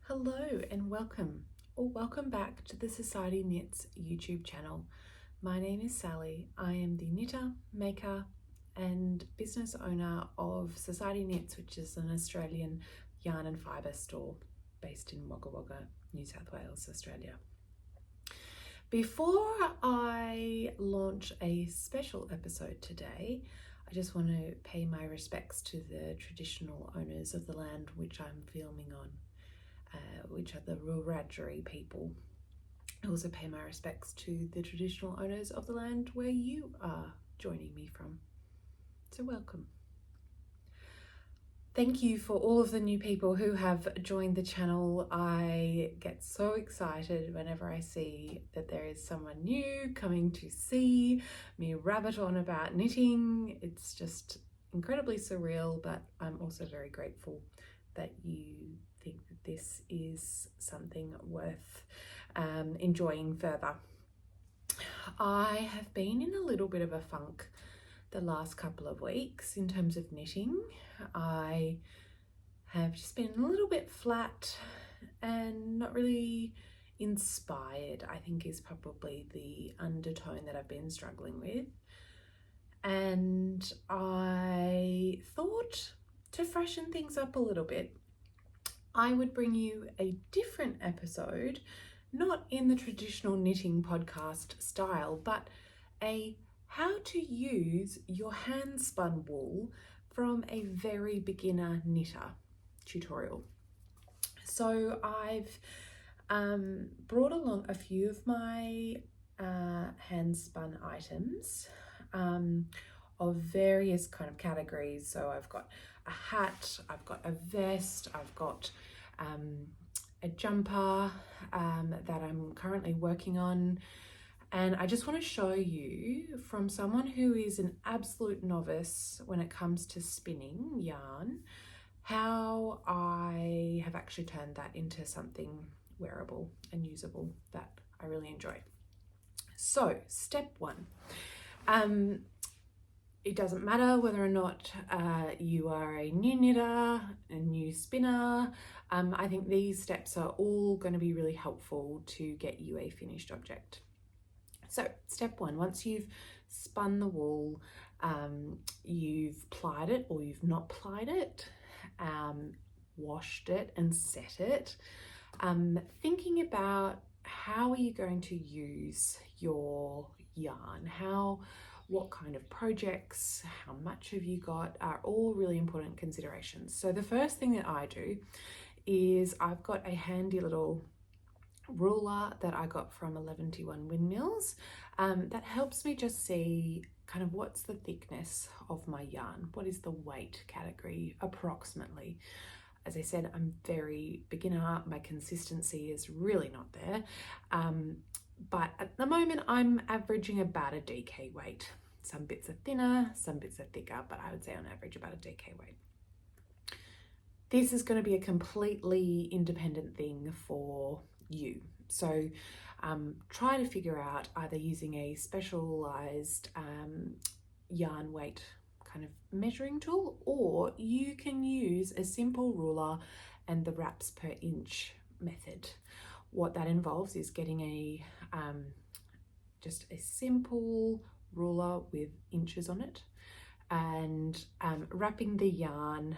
Hello and welcome, or welcome back to the Society Knits YouTube channel. My name is Sally. I am the knitter, maker and business owner of Society Knits, which is an Australian yarn and fibre store based in Wagga Wagga, New South Wales, Australia. Before I launch a special episode today, I just want to pay my respects to the traditional owners of the land which I'm filming on. Which are the Ravelry people. I also pay my respects to the traditional owners of the land where you are joining me from. So welcome. Thank you for all of the new people who have joined the channel. I get so excited whenever I see that there is someone new coming to see me rabbit on about knitting. It's just incredibly surreal, but I'm also very grateful that you think that this is something worth enjoying further. I have been in a little bit of a funk the last couple of weeks in terms of knitting. I have just been a little bit flat and not really inspired, I think is probably the undertone that I've been struggling with. And I thought to freshen things up a little bit, I would bring you a different episode, not in the traditional knitting podcast style, but a how to use your hand spun wool from a very beginner knitter tutorial. So I've brought along a few of my hand spun items of various kind of categories. So I've got a hat, I've got a vest, I've got a jumper that I'm currently working on. And I just want to show you, from someone who is an absolute novice when it comes to spinning yarn, how I have actually turned that into something wearable and usable that I really enjoy. So step one. It doesn't matter whether or not you are a new knitter, a new spinner. I think these steps are all going to be really helpful to get you a finished object. So step one, once you've spun the wool, you've plied it or you've not plied it, washed it and set it, thinking about how are you going to use your yarn, what kind of projects, how much have you got, are all really important considerations. So the first thing that I do is I've got a handy little ruler that I got from Eleventy One Windmills that helps me just see kind of what's the thickness of my yarn, what is the weight category approximately. As I said, I'm very beginner, my consistency is really not there. But at the moment I'm averaging about a DK weight. Some bits are thinner, some bits are thicker, but I would say on average about a DK weight. This is going to be a completely independent thing for you. So try to figure out either using a specialized yarn weight kind of measuring tool, or you can use a simple ruler and the wraps per inch method. What that involves is getting just a simple ruler with inches on it and wrapping the yarn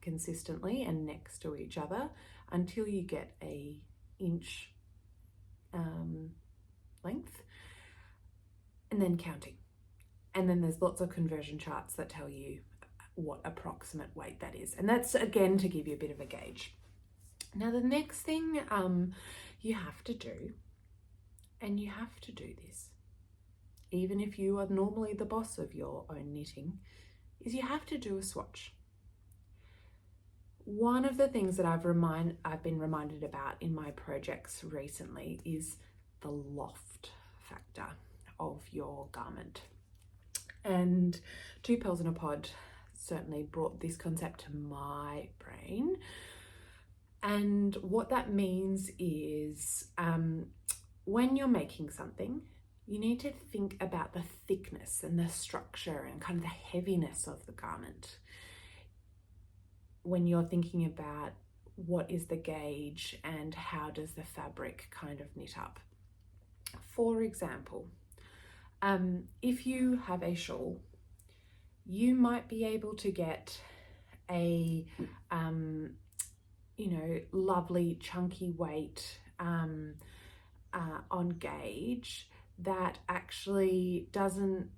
consistently and next to each other until you get a inch length, and then counting. And then there's lots of conversion charts that tell you what approximate weight that is. And that's again to give you a bit of a gauge. Now the next thing you have to do, and you have to do this, even if you are normally the boss of your own knitting, is you have to do a swatch. One of the things that I've been reminded about in my projects recently is the loft factor of your garment. And Two Pearls in a Pod certainly brought this concept to my brain. And what that means is when you're making something, you need to think about the thickness and the structure and kind of the heaviness of the garment. When you're thinking about what is the gauge and how does the fabric kind of knit up. For example, if you have a shawl, you might be able to get a you know, lovely chunky weight on gauge that actually doesn't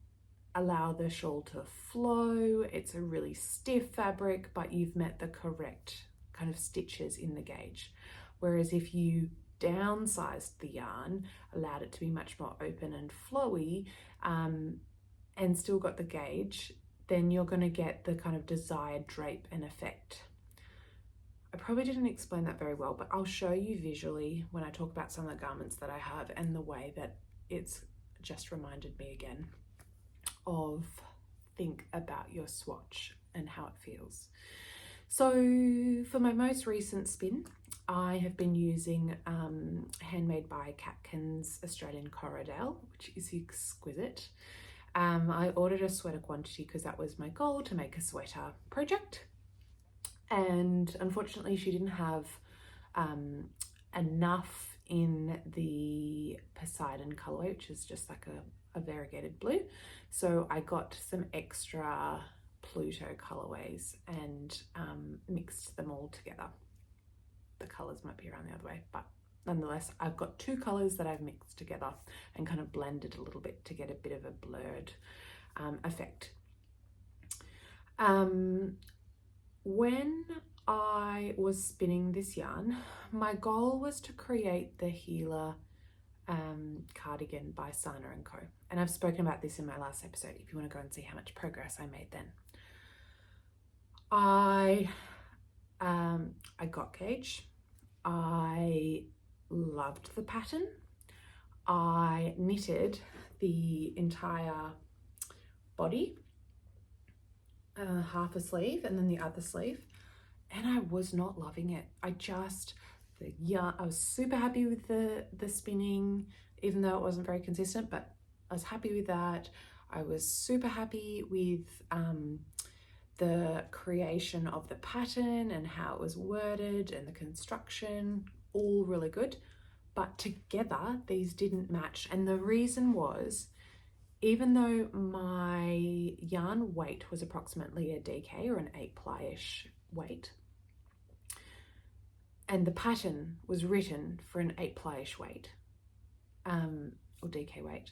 allow the shawl to flow. It's a really stiff fabric, but you've met the correct kind of stitches in the gauge. Whereas if you downsized the yarn, allowed it to be much more open and flowy, and still got the gauge, then you're going to get the kind of desired drape and effect. I probably didn't explain that very well, but I'll show you visually when I talk about some of the garments that I have and the way that it's just reminded me again of think about your swatch and how it feels. So for my most recent spin, I have been using Handmade by Catkin's Australian Corriedale, which is exquisite. I ordered a sweater quantity because that was my goal, to make a sweater project. And unfortunately she didn't have enough in the Poseidon colorway, which is just like a variegated blue. So I got some extra Pluto colorways and mixed them all together. The colors might be around the other way, but nonetheless, I've got two colors that I've mixed together and kind of blended a little bit to get a bit of a blurred effect. When I was spinning this yarn, my goal was to create the Jiellah cardigan by Sanna and Co. And I've spoken about this in my last episode if you want to go and see how much progress I made then. I got gauge. I loved the pattern. I knitted the entire body, half a sleeve and then the other sleeve, and I was not loving it. I was super happy with the spinning, even though it wasn't very consistent, but I was happy with that. I was super happy with the creation of the pattern and how it was worded and the construction, all really good. But together, these didn't match. And the reason was, even though my yarn weight was approximately a DK or an 8-ply-ish weight, and the pattern was written for an 8-ply-ish weight, or DK weight,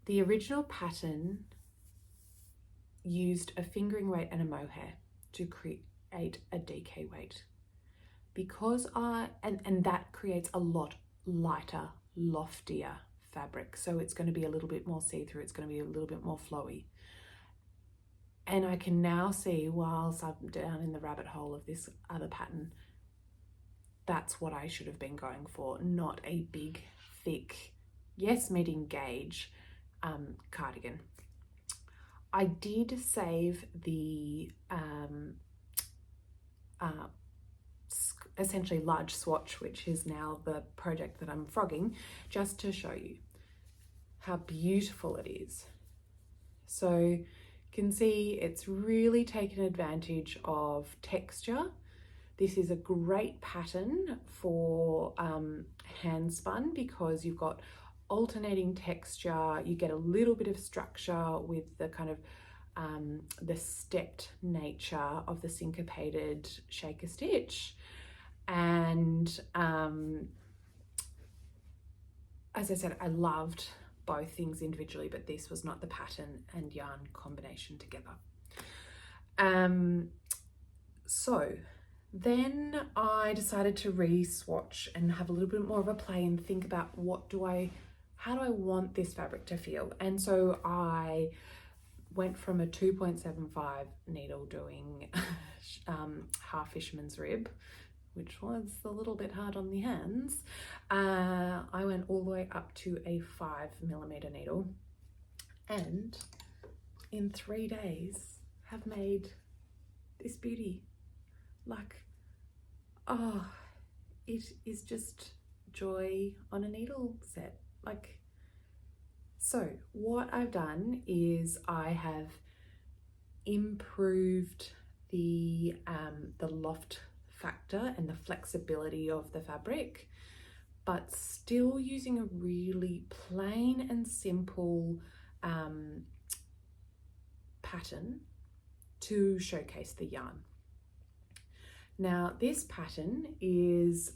the original pattern used a fingering weight and a mohair to create a DK weight. Because and that creates a lot lighter, loftier fabric. So it's going to be a little bit more see-through. It's going to be a little bit more flowy. And I can now see, whilst I'm down in the rabbit hole of this other pattern, that's what I should have been going for, not a big, thick, yes, meeting gauge cardigan. I did save the essentially large swatch, which is now the project that I'm frogging, just to show you how beautiful it is. So you can see it's really taken advantage of texture. This is a great pattern for hand spun because you've got alternating texture. You get a little bit of structure with the kind of the stepped nature of the syncopated shaker stitch. And as I said, I loved both things individually, but this was not the pattern and yarn combination together. So then I decided to re-swatch and have a little bit more of a play and think about how do I want this fabric to feel? And so I went from a 2.75 needle doing half fisherman's rib, which was a little bit hard on the hands. I went all the way up to a 5mm needle, and in 3 days have made this beauty. Like, oh, it is just joy on a needle set. Like, so what I've done is I have improved the loft factor and the flexibility of the fabric, but still using a really plain and simple pattern to showcase the yarn. Now this pattern is,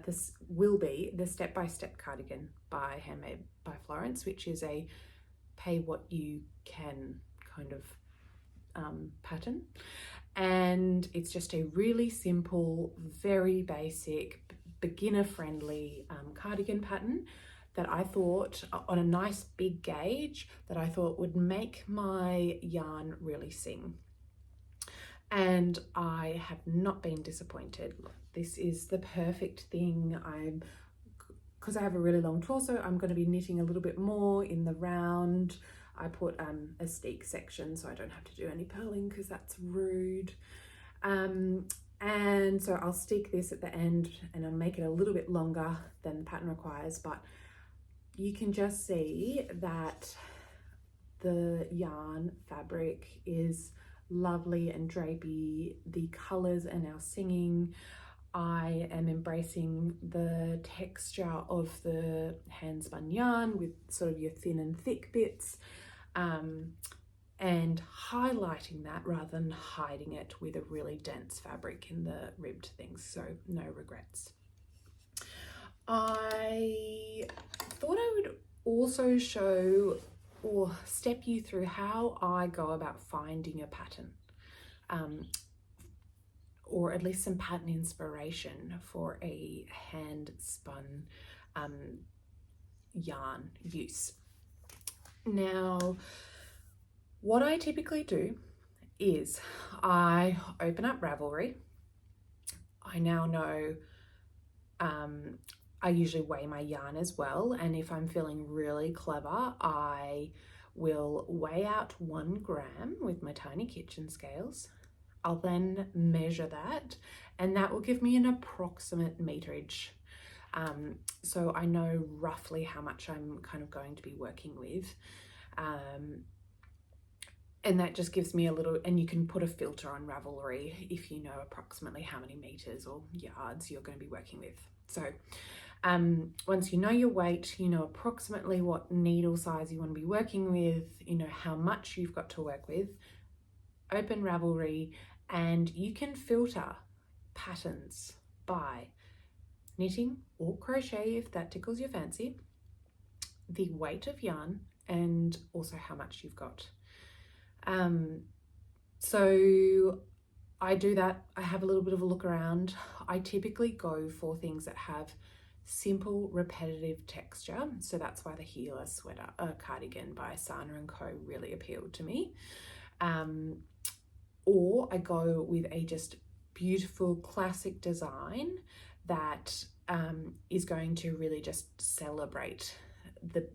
this will be the step-by-step cardigan by Handmade by Florence, which is a pay what you can kind of pattern. And it's just a really simple, very basic, beginner-friendly cardigan pattern that I thought, on a nice big gauge, that I thought would make my yarn really sing. And I have not been disappointed. This is the perfect thing. Because I have a really long torso, I'm going to be knitting a little bit more in the round. I put a steek section so I don't have to do any purling because that's rude. And so I'll steek this at the end and I'll make it a little bit longer than the pattern requires, but you can just see that the yarn fabric is lovely and drapey. The colors are now singing. I am embracing the texture of the hand spun yarn with sort of your thin and thick bits, and highlighting that rather than hiding it with a really dense fabric in the ribbed things, so no regrets. I thought I would also show or step you through how I go about finding a pattern, or at least some pattern inspiration for a hand spun yarn use. Now, what I typically do is I open up Ravelry. I now know I usually weigh my yarn as well, and if I'm feeling really clever, I will weigh out 1 gram with my tiny kitchen scales. I'll then measure that, and that will give me an approximate meterage. So I know roughly how much I'm kind of going to be working with. And that just gives me a little, and you can put a filter on Ravelry if you know approximately how many meters or yards you're going to be working with. So once you know your weight, you know approximately what needle size you want to be working with, you know how much you've got to work with, open Ravelry, and you can filter patterns by knitting or crochet if that tickles your fancy, the weight of yarn, and also how much you've got. So I do that. I have a little bit of a look around. I typically go for things that have simple repetitive texture, so that's why the Jiellah sweater cardigan by Sanna and Co really appealed to me. Or I go with a just beautiful classic design that is going to really just celebrate the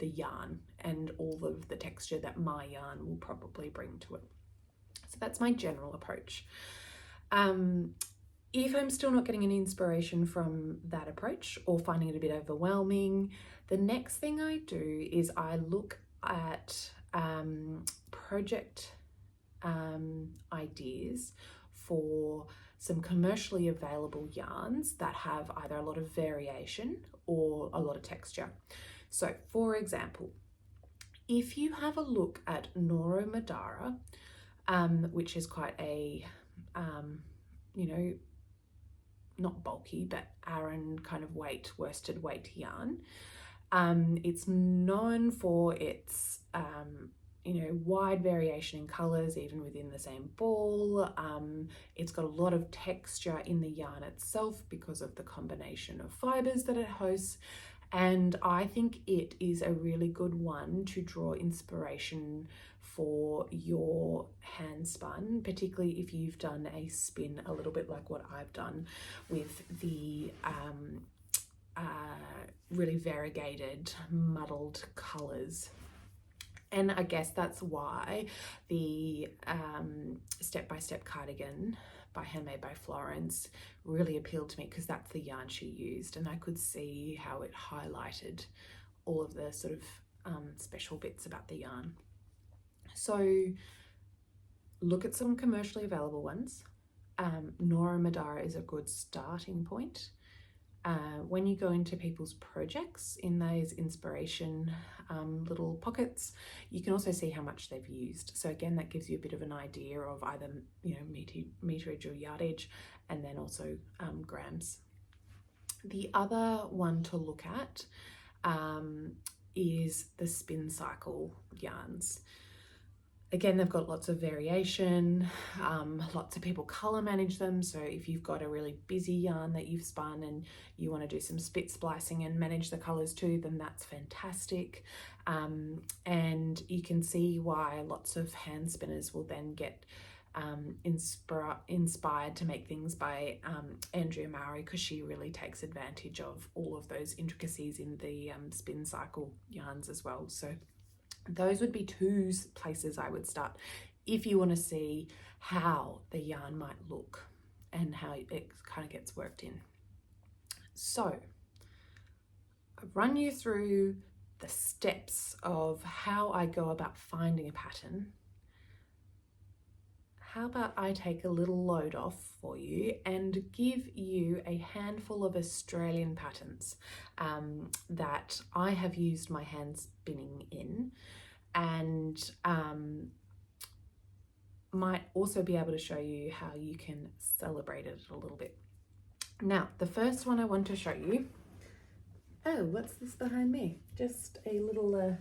yarn and all of the texture that my yarn will probably bring to it. So that's my general approach. If I'm still not getting any inspiration from that approach or finding it a bit overwhelming, the next thing I do is I look at project ideas for some commercially available yarns that have either a lot of variation or a lot of texture. So for example, if you have a look at Noro Madara, which is quite a, not bulky, but Aran kind of weight, worsted weight yarn. It's known for its, wide variation in colors, even within the same ball. It's got a lot of texture in the yarn itself because of the combination of fibers that it hosts. And I think it is a really good one to draw inspiration for your hand spun, particularly if you've done a spin a little bit like what I've done with the really variegated, muddled colors. And I guess that's why the step-by-step cardigan by Handmade by Florence really appealed to me, because that's the yarn she used, and I could see how it highlighted all of the sort of special bits about the yarn. So look at some commercially available ones. Nora Madara is a good starting point. When you go into people's projects in those inspiration little pockets, you can also see how much they've used. So again, that gives you a bit of an idea of either, you know, meterage or yardage, and then also grams. The other one to look at is the spin cycle yarns. Again, they've got lots of variation, lots of people color manage them. So if you've got a really busy yarn that you've spun and you want to do some spit splicing and manage the colors too, then that's fantastic. And you can see why lots of hand spinners will then get inspired to make things by Andrea Mowry, because she really takes advantage of all of those intricacies in the spin cycle yarns as well. So those would be two places I would start if you want to see how the yarn might look and how it kind of gets worked in. So I've run you through the steps of how I go about finding a pattern. How about I take a little load off for you and give you a handful of Australian patterns that I have used my hand spinning in, and might also be able to show you how you can celebrate it a little bit. Now, the first one I want to show you, oh, what's this behind me? Just a little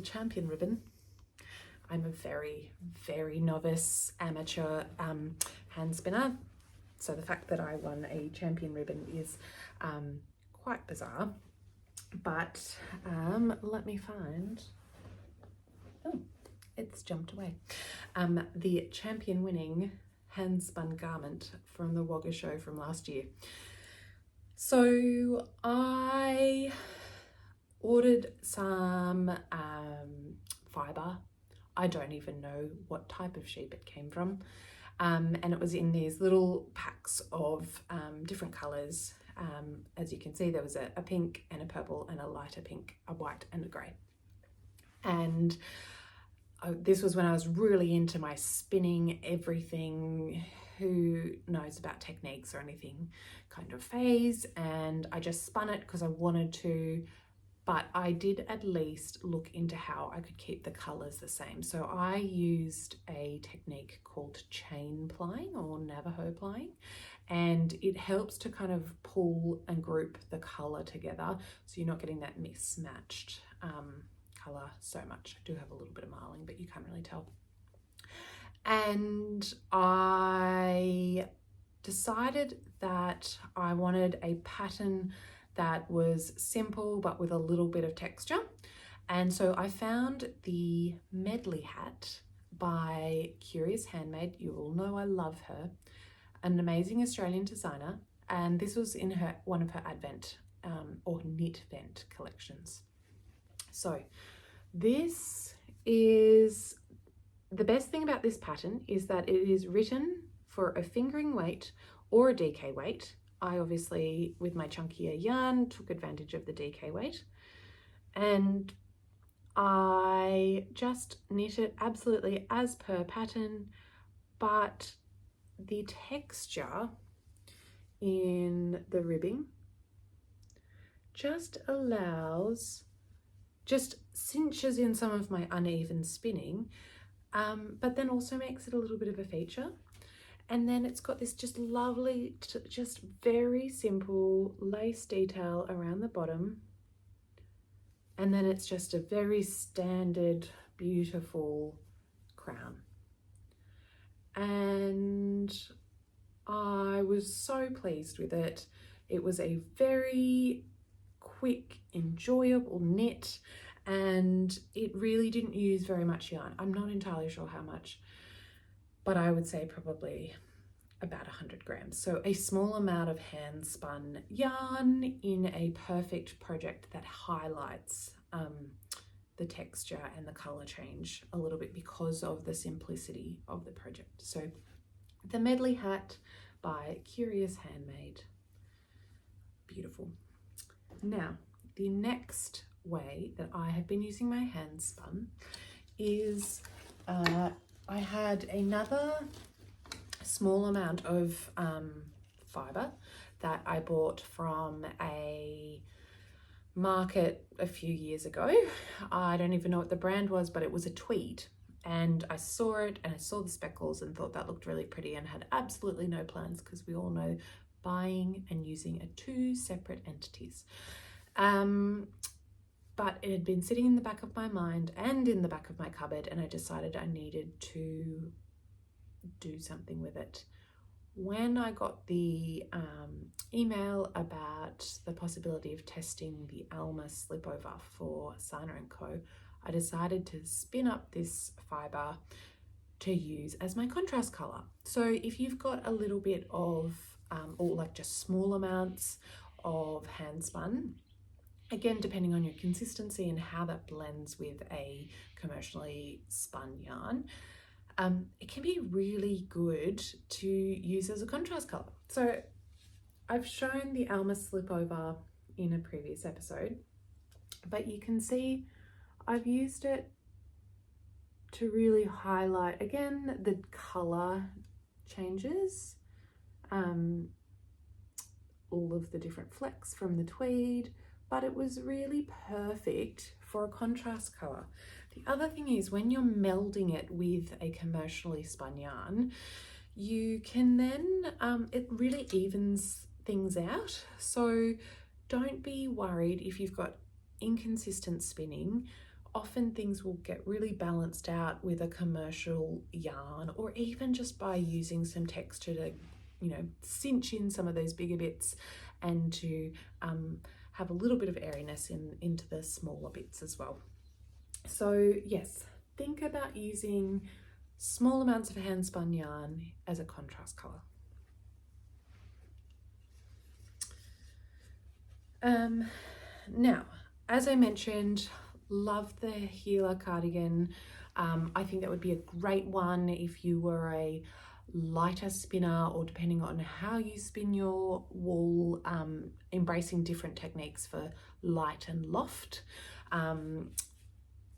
champion ribbon. I'm a very, very novice amateur hand spinner, so the fact that I won a champion ribbon is quite bizarre. But let me find, oh, it's jumped away. The champion winning hand spun garment from the Wagga show from last year. So I ordered some fibre. I don't even know what type of sheep it came from. And it was in these little packs of different colours. As you can see, there was a pink and a purple and a lighter pink, a white and a grey. And this was when I was really into my spinning everything, who knows about techniques or anything kind of phase. And I just spun it because I wanted to, but I did at least look into how I could keep the colours the same. So I used a technique called chain plying or Navajo plying, and it helps to kind of pull and group the colour together so you're not getting that mismatched colour so much. I do have a little bit of marling, but you can't really tell. And I decided that I wanted a pattern that was simple but with a little bit of texture, and so I found the Medley hat by Curious Handmade. You all know I love her, an amazing Australian designer, and this was in one of her Advent or Knit Vent collections. So this is, the best thing about this pattern is that it is written for a fingering weight or a DK weight. I obviously, with my chunkier yarn, took advantage of the DK weight, and I just knit it absolutely as per pattern, but the texture in the ribbing just cinches in some of my uneven spinning, but then also makes it a little bit of a feature. And then it's got this just lovely, just very simple lace detail around the bottom. And then it's just a very standard, beautiful crown. And I was so pleased with it. It was a very quick, enjoyable knit, and it really didn't use very much yarn. I'm not entirely sure how much, but I would say probably about 100 grams. So a small amount of hand spun yarn in a perfect project that highlights the texture and the color change a little bit because of the simplicity of the project. So the Medley hat by Curious Handmade, beautiful. Now, the next way that I have been using my hand spun is I had another small amount of fibre that I bought from a market a few years ago. I don't even know what the brand was, but it was a tweed. And I saw it and I saw the speckles and thought that looked really pretty, and had absolutely no plans, because we all know buying and using are two separate entities. But it had been sitting in the back of my mind and in the back of my cupboard, and I decided I needed to do something with it. When I got the email about the possibility of testing the Alma slipover for Sanna and Co, I decided to spin up this fibre to use as my contrast colour. So if you've got a little bit of, or like just small amounts of handspun, again, depending on your consistency and how that blends with a commercially spun yarn, it can be really good to use as a contrast colour. So I've shown the Alma slipover in a previous episode, but you can see I've used it to really highlight, again, the colour changes, all of the different flecks from the tweed, but it was really perfect for a contrast colour. The other thing is, when you're melding it with a commercially spun yarn, you can then, it really evens things out. So don't be worried if you've got inconsistent spinning. Often things will get really balanced out with a commercial yarn, or even just by using some texture to, you know, cinch in some of those bigger bits, and to have a little bit of airiness into the smaller bits as well. So yes, think about using small amounts of handspun yarn as a contrast colour. Now, as I mentioned, love the Jiellah cardigan. I think that would be a great one if you were a lighter spinner, or depending on how you spin your wool, embracing different techniques for light and loft.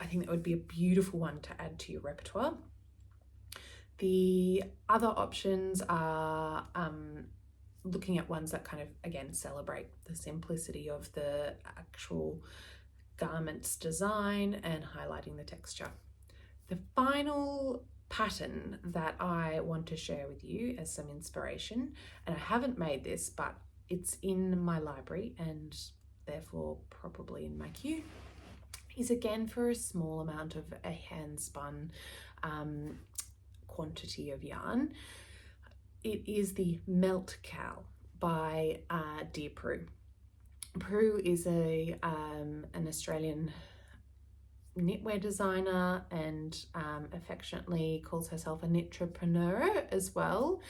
I think that would be a beautiful one to add to your repertoire. The other options are looking at ones that kind of, again, celebrate the simplicity of the actual garment's design and highlighting the texture. The final pattern that I want to share with you as some inspiration, and I haven't made this, but it's in my library and therefore probably in my queue, is again for a small amount of a handspun quantity of yarn. It is the Melt Cowl by Dear Prue. Prue is an Australian knitwear designer, and affectionately calls herself a knitrepreneur as well,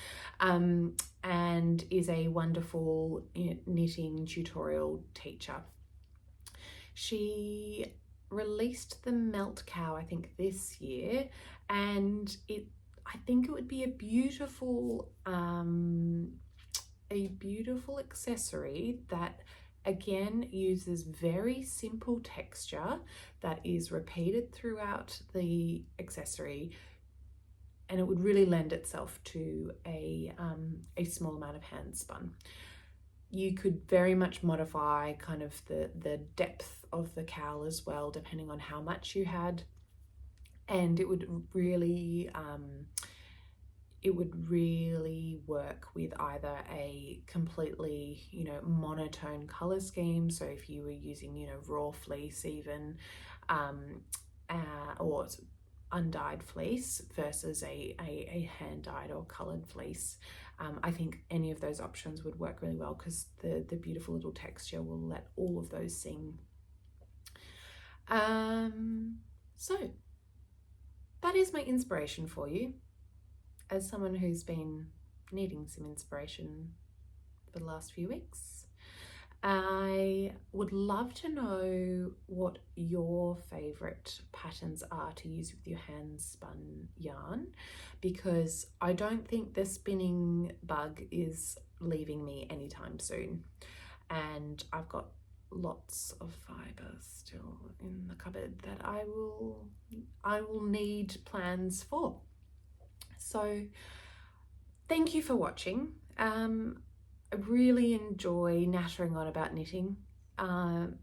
and is a wonderful knitting tutorial teacher. She released the Melt Cowl, I think, this year, and I think it would be a beautiful accessory that again uses very simple texture that is repeated throughout the accessory, and it would really lend itself to a small amount of handspun. You could very much modify kind of the depth of the cowl as well, depending on how much you had, and it would really work with either a completely, monotone color scheme. So if you were using, raw fleece even, or undyed fleece versus a hand-dyed or colored fleece, I think any of those options would work really well, because the beautiful little texture will let all of those sing. So that is my inspiration for you. As someone who's been needing some inspiration for the last few weeks, I would love to know what your favorite patterns are to use with your hand spun yarn, because I don't think the spinning bug is leaving me anytime soon, and I've got lots of fibre still in the cupboard that I will need plans for. So thank you for watching. I really enjoy nattering on about knitting, and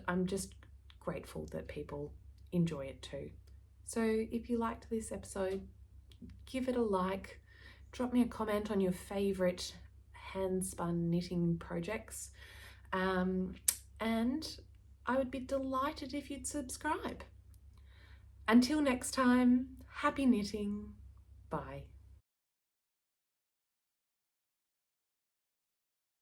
I'm just grateful that people enjoy it too. So if you liked this episode, give it a like, drop me a comment on your favourite hand-spun knitting projects, and I would be delighted if you'd subscribe. Until next time, happy knitting. Bye.